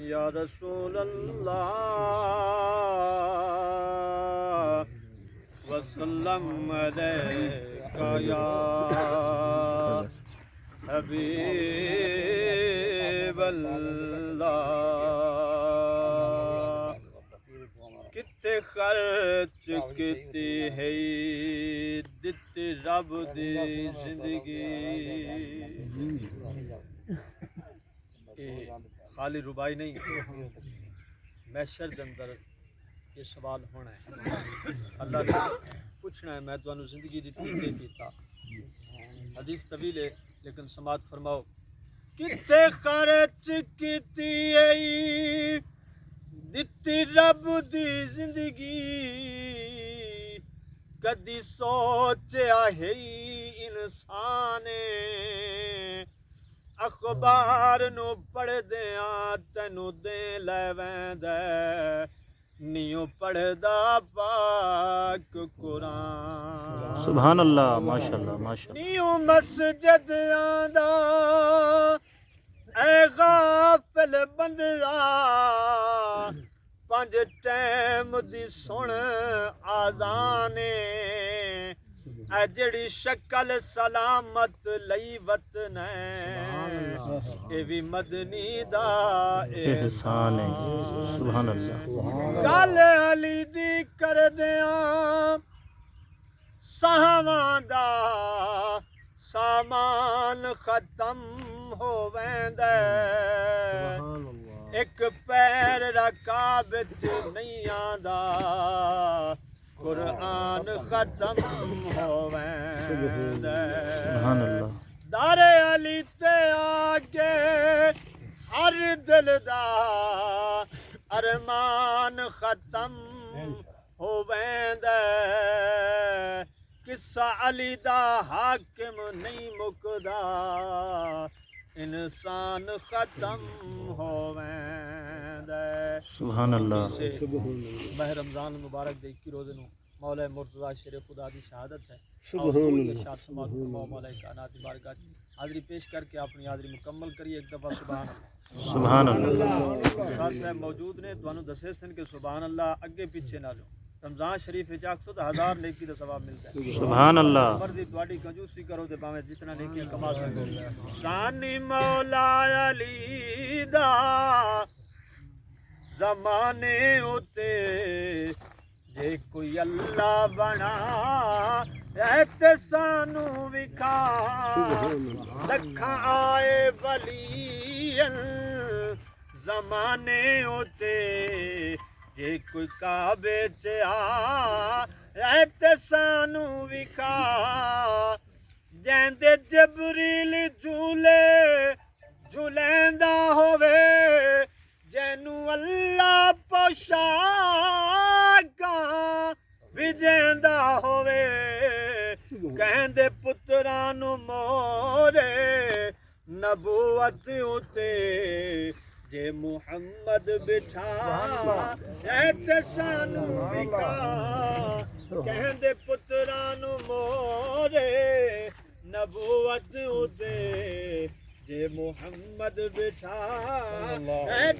یا رسول اللہ وسلم علیکہ یا حبیب اللہ کتے خرچ کیتی ہے دتی رب دی زندگی خالی ربائی نہیں محشر دے اندر یہ سوال ہونا ہے اللہ نے پوچھنا ہے میں تانوں زندگی دیتی کہ کیتا حدیث طویل ہے لیکن سماعت فرماؤ کتے خرچ کیتی ہے دتی رب دی زندگی کدی سوچیا ہے انسان اخبار نو پڑھ دیاں تینو دے لے ویندے نیو پڑھدا پاک قرآن سبحان اللہ ماشاءاللہ ماشاءاللہ نیو مسجد آندا اے غافل بندہ پنج ٹائم دی سن آزانے اے جڑی شکل سلامت لئی وطن اے بھی مدنی دا احسان ہے سبحان اللہ گل علی دی کر دیاں سہواں دا سامان ختم ہو ویندا ایک پیر رکاب وچ نہیں آندا قرآن ختم ہو ویندا سبحان اللہ دار علی تے آگے ہر دل دا ارمان ختم ہو ویندا قصہ علی دا حاکم نہیں مکدا انسان ختم ہو ویندا سبحان اللہ ماہ رمضان مبارک دے 21 روزے نو مولا مرتضی شیر خدا دی شہادت ہے سبحان اللہ سماعت فرماؤ مولا کائنات کی بارگاہ حاضری پیش کر کے اپنی حاضری مکمل کریے ایک دفعہ سبحان اللہ سبحان اللہ استاد صاحب موجود نے تانوں دسے سن کہ سبحان اللہ اگے پیچھے نہ لو رمضان شریف وچ 1000 نیکی دا ثواب ملتا ہے سبحان اللہ مرضی تواڈی کنجوسی کرو تے باویں جتنا نیکی کما سکو شان مولا علی دا زمانے ہوتے جے کوئی اللہ بنا تے سانو وکھا لکھاں آئے ولی زمانے ہوتے جے کوئی کعبے چ تے سانو وکھا جیندے جبریل جھولے جھولیندا ہووے جینو اللہ پوشاکاں وجیندا ہووے کہندے پتراں نو مورے نبوت اُتے جے محمد بٹھا تے سانو وکھا کہندے پتراں نو مورے نبوت اُتے جے محمد بٹھا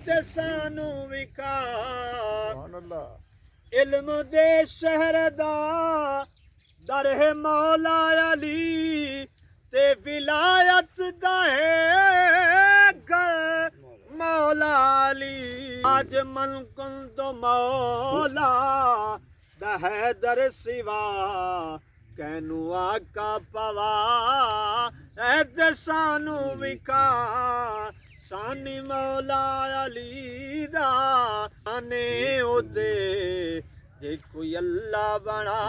تے سانو وکھا علم دے شہر دا در ہے مولا علی تے ولایت دا ہے گھر مولا علی آج من کنت مولا دا حیدر سوا کینو آقا پوا تے سانو وکھا سانی مولا علی دا آنے ہوتے جے کوئی اللہ بنا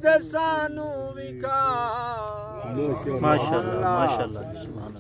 تے سانو وکھا ماشاءاللہ ماشاءاللہ سبحان